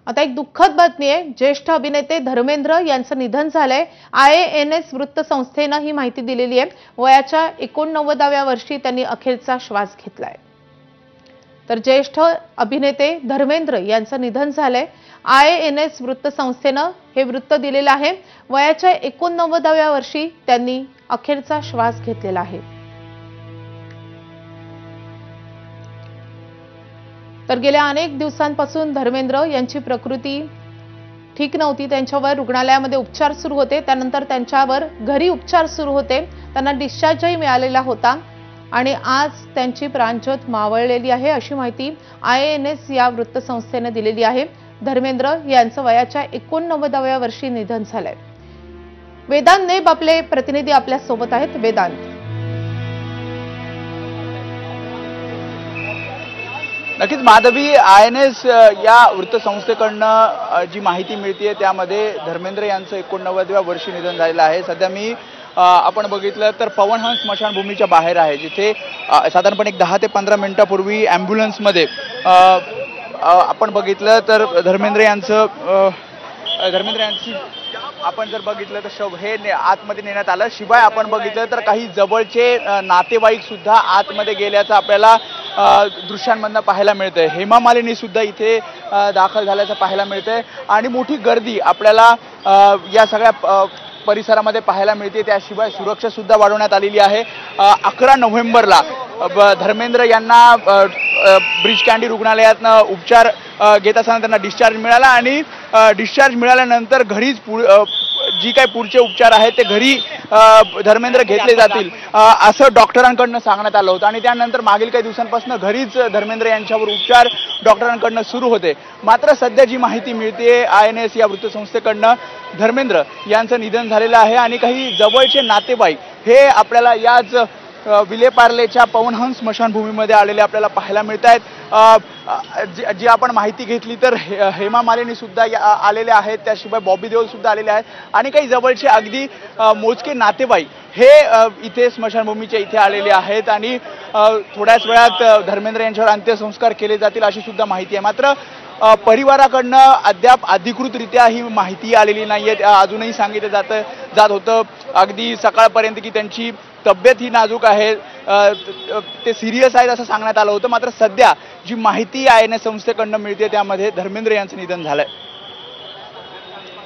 आता एक दुःखद बातमी आहे। ज्येष्ठ अभिनेते धर्मेंद्र यांचं निधन झालंय। IANS वृत्तसंस्थेनं ही माहिती दिलेली आहे। वयाच्या 89व्या वर्षी त्यांनी अखेरचा श्वास घेतलाय। तर ज्येष्ठ अभिनेते धर्मेंद्र यांचं निधन झालंय। IANS वृत्तसंस्थेनं हे वृत्त दिलेलं आहे। वयाच्या 89व्या वर्षी त्यांनी अखेरचा श्वास घेतलेला आहे। तर गेल्या अनेक दिवसांपासून धर्मेंद्र यांची प्रकृती ठीक नव्हती। त्यांच्यावर रुग्णालयामध्ये उपचार सुरू होते, त्यानंतर त्यांच्यावर घरी उपचार सुरू होते। त्यांना डिस्चार्जही मिळालेला होता आणि आज त्यांची प्राणज्योत मावळलेली आहे, अशी माहिती IANS या वृत्तसंस्थेने दिलेली आहे। धर्मेंद्र यांचं वयाच्या 89व्या वर्षी निधन झालंय। वेदांत नेब आपले प्रतिनिधी आपल्या सोबत आहेत। वेदांत, नक्कीच माधवी, IANS या वृत्तसंस्थेकडनं जी माहिती मिळते त्यामध्ये धर्मेंद्र यांचं 89व्या वर्षी निधन झालेलं आहे। सध्या मी आपण बघितलं तर पवनहंस स्मशानभूमीच्या बाहेर आहे, जिथे साधारणपणे 10 ते 15 मिनिटांपूर्वी ॲम्ब्युलन्समध्ये आपण बघितलं तर धर्मेंद्र यांची आपण जर बघितलं तर शव हे आतमध्ये नेण्यात आलं। शिवाय आपण बघितलं तर काही जवळचे नातेवाईक सुद्धा आतमध्ये गेल्याचं आपल्याला दृश्यांमधनं पाहायला मिळतंय। हेमा मालिनी सुद्धा इथे दाखल झाल्याचं पाहायला मिळतंय आणि मोठी गर्दी आपल्याला या सगळ्या परिसरामध्ये पाहायला मिळते। त्याशिवाय सुरक्षा सुद्धा वाढवण्यात आलेली आहे। 11 नोव्हेंबरला धर्मेंद्र यांना ब्रिज कँडी रुग्णालयातनं उपचार घेत असताना त्यांना डिस्चार्ज मिळाला आणि डिस्चार्ज मिळाल्यानंतर घरीच जी काही पुढचे उपचार आहेत ते घरी धर्मेंद्र घेतले जातील असं डॉक्टरांकडनं सांगण्यात आलं होतं आणि त्यानंतर मागील काही दिवसांपासून घरीच धर्मेंद्र यांच्यावर उपचार डॉक्टरांकडनं सुरू होते। मात्र सध्या जी माहिती मिळते IANS या वृत्तसंस्थेकडनं धर्मेंद्र यांचं निधन झालेलं आहे आणि काही जवळचे नातेवाईक हे आपल्याला याच विलेपार्लेच्या पवनहंस स्मशानभूमीमध्ये आलेले आपल्याला पाहायला मिळत आहेत। जी आपण माहिती घेतली तर हेमा मालिनी सुद्धा आलेले आहेत, त्याशिवाय बॉबी देओल सुद्धा आलेले आहेत आणि काही जवळचे अगदी मोजके नातेवाईक हे इथे स्मशानभूमीच्या इथे आलेले आहेत आणि थोड्याच वेळात धर्मेंद्र यांच्यावर अंत्यसंस्कार केले जातील अशी सुद्धा माहिती आहे। मात्र परिवाराकडनं अद्याप अधिकृतरित्या ही माहिती आलेली नाहीये। अजूनही सांगितलं जात होतं अगदी सकाळपर्यंत की त्यांची तब्येत ही नाजूक आहे, ते सिरियस आहेत असं सांगण्यात आलं होतं। मात्र सध्या जी माहिती IANS संस्थेकडनं मिळते त्यामध्ये धर्मेंद्र यांचं निधन झालंय।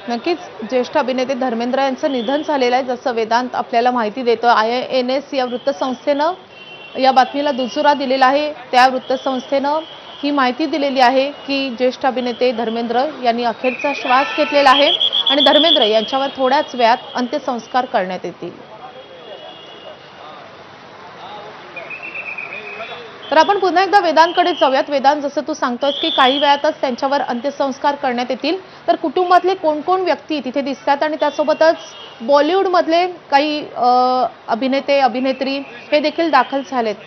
नक्कीच ज्येष्ठ अभिनेते धर्मेंद्र यांचं निधन झालेलं आहे, जसं वेदांत आपल्याला माहिती देतो। IANS या वृत्तसंस्थेनं या बातमीला दुजोरा दिलेला आहे। त्या वृत्तसंस्थेनं ही माहिती दिलेली आहे की ज्येष्ठ अभिनेते धर्मेंद्र यांनी अखेरचा श्वास घेतलेला आहे आणि धर्मेंद्र यांच्यावर थोड्याच वेळात अंत्यसंस्कार करण्यात येतील। तर आपण पुन्हा एकदा वेदांतकडे जाऊयात। वेदांत, जसं तू सांगतोस की काही वेळातच त्यांच्यावर अंत्यसंस्कार करण्यात येतील, तर कुटुंबातले कोण कोण व्यक्ती तिथे दिसतात आणि त्यासोबतच बॉलिवूडमधले काही अभिनेते अभिनेत्री हे देखील दाखल झालेत?